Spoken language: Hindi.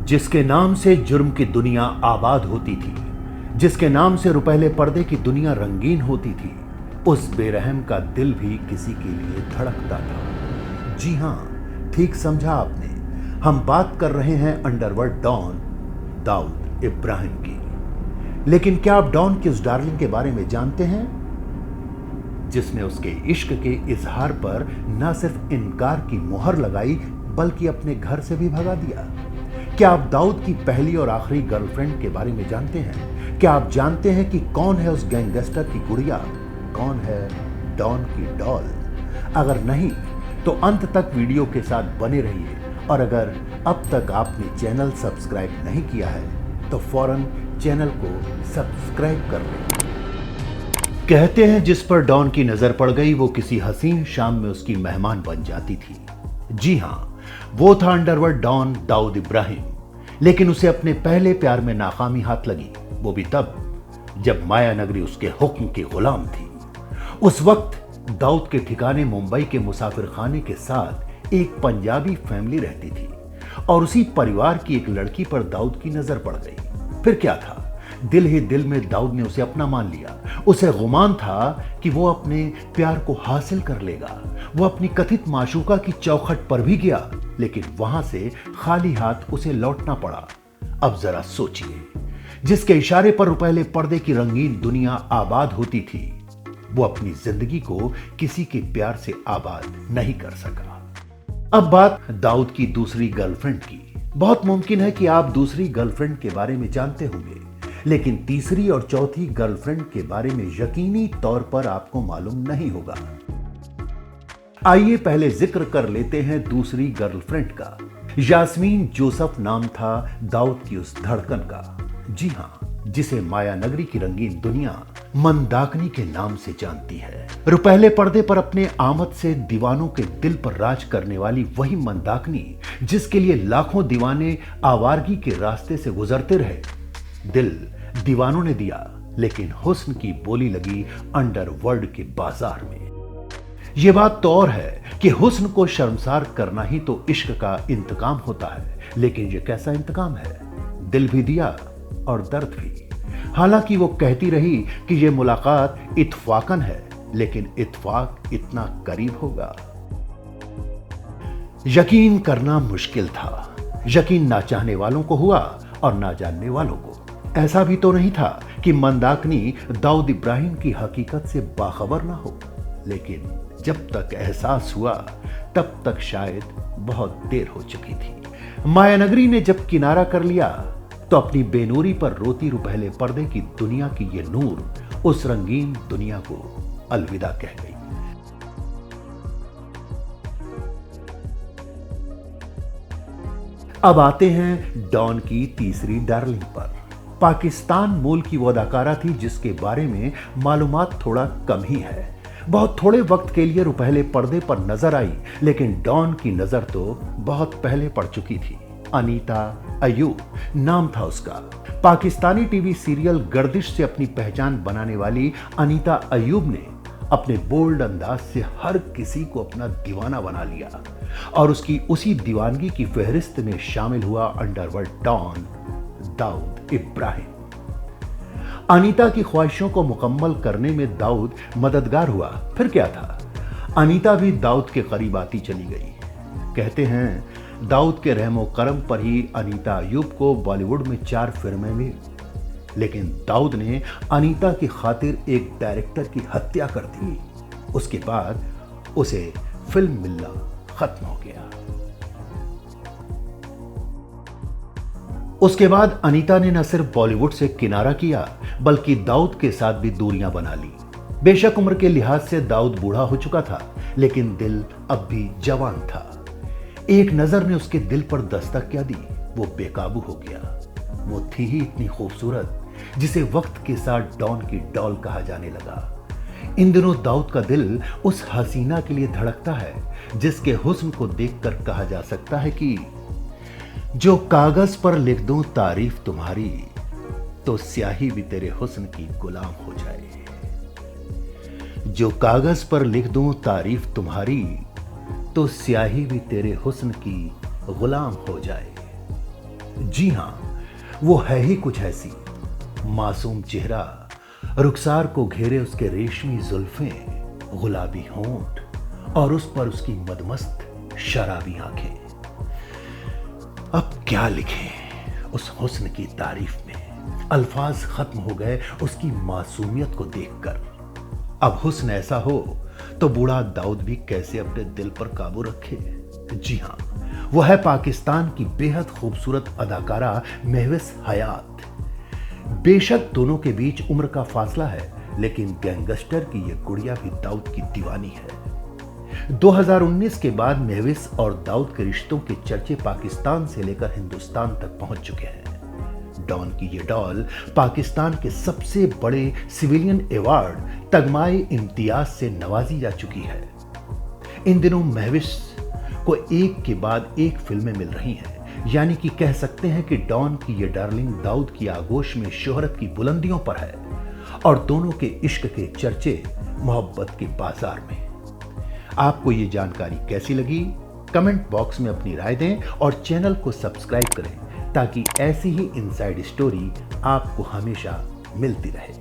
जिसके नाम से जुर्म की दुनिया आबाद होती थी, जिसके नाम से रुपहले पर्दे की दुनिया रंगीन होती थी, उस बेरहम का दिल भी किसी के लिए धड़कता था। जी हां, ठीक समझा आपने। हम बात कर रहे हैं अंडरवर्ल्ड डॉन दाऊद इब्राहिम की। लेकिन क्या आप डॉन की उस डार्लिंग के बारे में जानते हैं जिसने उसके इश्क के इजहार पर न सिर्फ इनकार की मोहर लगाई बल्कि अपने घर से भी भगा दिया? क्या आप दाऊद की पहली और आखिरी गर्लफ्रेंड के बारे में जानते हैं? क्या आप जानते हैं कि कौन है उस गैंगस्टर की गुड़िया, कौन है डॉन की डॉल? अगर नहीं तो अंत तक वीडियो के साथ बने रहिए, और अगर अब तक आपने चैनल सब्सक्राइब नहीं किया है तो फौरन चैनल को सब्सक्राइब कर लें। कहते हैं जिस पर डॉन की नजर पड़ गई वो किसी हसीन शाम में उसकी मेहमान बन जाती थी। जी हां, वो था अंडरवर्ल्ड डॉन दाऊद इब्राहिम। लेकिन उसे अपने पहले प्यार में नाकामी हाथ लगी, वो भी तब जब माया नगरी उसके हुक्म की गुलाम थी। उस वक्त दाऊद के ठिकाने मुंबई के मुसाफिर खाने के साथ एक पंजाबी फैमिली रहती थी, और उसी परिवार की एक लड़की पर दाऊद की नजर पड़ गई। फिर क्या था, दिल ही दिल में दाऊद ने उसे अपना मान लिया। उसे गुमान था कि वो अपने प्यार को हासिल कर लेगा। वो अपनी कथित माशूका की चौखट पर भी गया, लेकिन वहां से खाली हाथ उसे लौटना पड़ा। अब जरा सोचिए, जिसके इशारे पर रुपहले पर्दे की रंगीन दुनिया आबाद होती थी, वो अपनी जिंदगी को किसी के प्यार से आबाद नहीं कर सका। अब बात दाऊद की दूसरी गर्लफ्रेंड की। बहुत मुमकिन है कि आप दूसरी गर्लफ्रेंड के बारे में जानते होंगे, लेकिन तीसरी और चौथी गर्लफ्रेंड के बारे में यकीनी तौर पर आपको मालूम नहीं होगा। आइए पहले जिक्र कर लेते हैं दूसरी गर्लफ्रेंड का। यास्मीन जोसेफ नाम था दाऊद की उस धड़कन का। जी हां, जिसे माया नगरी की रंगीन दुनिया मंदाकिनी के नाम से जानती है। रुपहले पर्दे पर अपने आमद से दीवानों के दिल पर राज करने वाली वही मंदाकिनी, जिसके लिए लाखों दीवाने आवारगी के रास्ते से गुजरते रहे। दिल दीवानों ने दिया, लेकिन हुस्न की बोली लगी अंडरवर्ल्ड के बाजार में। यह बात तो और है कि हुस्न को शर्मसार करना ही तो इश्क का इंतकाम होता है, लेकिन यह कैसा इंतकाम है? दिल भी दिया और दर्द भी। हालांकि वो कहती रही कि यह मुलाकात इत्फाकन है, लेकिन इत्फाक इतना करीब होगा, यकीन करना मुश्किल था। यकीन ना चाहने वालों को हुआ और ना जानने वालों को। ऐसा भी तो नहीं था कि मंदाकिनी दाऊद इब्राहिम की हकीकत से बाखबर ना हो, लेकिन जब तक एहसास हुआ तब तक शायद बहुत देर हो चुकी थी। माया नगरी ने जब किनारा कर लिया तो अपनी बेनूरी पर रोती रुपहले पर्दे की दुनिया की ये नूर उस रंगीन दुनिया को अलविदा कह गई। अब आते हैं डॉन की तीसरी डार्लिंग पर। पाकिस्तान मूल की वो अदाकारा थी जिसके बारे में मालूमात थोड़ा कम ही है। बहुत थोड़े वक्त के लिए रुपहले पर्दे पर नजर आई, लेकिन डॉन की नजर तो बहुत पहले पड़ चुकी थी। अनीता अयूब नाम था उसका। पाकिस्तानी टीवी सीरियल गर्दिश से अपनी पहचान बनाने वाली अनीता अयूब ने अपने बोल्ड अंदाज से हर किसी को अपना दीवाना बना लिया, और उसकी उसी दीवानगी की फहरिस्त में शामिल हुआ अंडरवर्ल्ड डॉन दाऊद इब्राहिम। अनीता की ख्वाहिशों को मुकम्मल करने में दाऊद मददगार हुआ। फिर क्या था, अनीता भी दाऊद के करीब आती चली गई। कहते हैं दाऊद के रहमो करम पर ही अनीता अयूब को बॉलीवुड में 4 फिल्में मिली, लेकिन दाऊद ने अनीता की खातिर एक डायरेक्टर की हत्या कर दी। उसके बाद उसे फिल्म मिलना खत्म हो गया। उसके बाद अनीता ने न सिर्फ बॉलीवुड से किनारा किया बल्कि दाऊद के साथ भी दूरियां बना ली। बेशक उम्र के लिहाज से दाऊद बूढ़ा हो चुका था, लेकिन दिल अब भी जवान था। एक नजर ने उसके दिल पर दस्तक क्या दी, वो बेकाबू हो गया। वो थी ही इतनी खूबसूरत जिसे वक्त के साथ डॉन की डॉल कहा जाने लगा। इन दिनों दाऊद का दिल उस हसीना के लिए धड़कता है जिसके हुस्न को देखकर कहा जा सकता है कि जो कागज पर लिख दूं तारीफ तुम्हारी, तो स्याही भी तेरे हुस्न की गुलाम हो जाए। जो कागज पर लिख दूं तारीफ तुम्हारी, तो स्याही भी तेरे हुस्न की गुलाम हो जाए। जी हां, वो है ही कुछ ऐसी। मासूम चेहरा, रुखसार को घेरे उसके रेशमी जुल्फें, गुलाबी होंठ और उस पर उसकी मदमस्त शराबी आंखें। अब क्या लिखें उस हुस्न की तारीफ में, अल्फाज खत्म हो गए उसकी मासूमियत को देखकर। अब हुस्न ऐसा हो तो बूढ़ा दाऊद भी कैसे अपने दिल पर काबू रखे। जी हां, वो है पाकिस्तान की बेहद खूबसूरत अदाकारा महविश हयात। बेशक दोनों के बीच उम्र का फासला है, लेकिन गैंगस्टर की ये गुड़िया भी दाऊद की दीवानी है। 2019 के बाद महविश और दाऊद के रिश्तों के चर्चे पाकिस्तान से लेकर हिंदुस्तान तक पहुंच चुके हैं। डॉन की ये डॉल पाकिस्तान के सबसे बड़े सिविलियन अवार्ड तगमाए इम्तियाज से नवाजी जा चुकी है। इन दिनों महविश को एक के बाद एक फिल्में मिल रही हैं, यानी कि कह सकते हैं कि डॉन की ये डार्लिंग दाऊद की आगोश में शोहरत की बुलंदियों पर है और दोनों के इश्क के चर्चे मोहब्बत के बाजार में। आपको ये जानकारी कैसी लगी? कमेंट बॉक्स में अपनी राय दें और चैनल को सब्सक्राइब करें ताकि ऐसी ही इनसाइड स्टोरी आपको हमेशा मिलती रहे।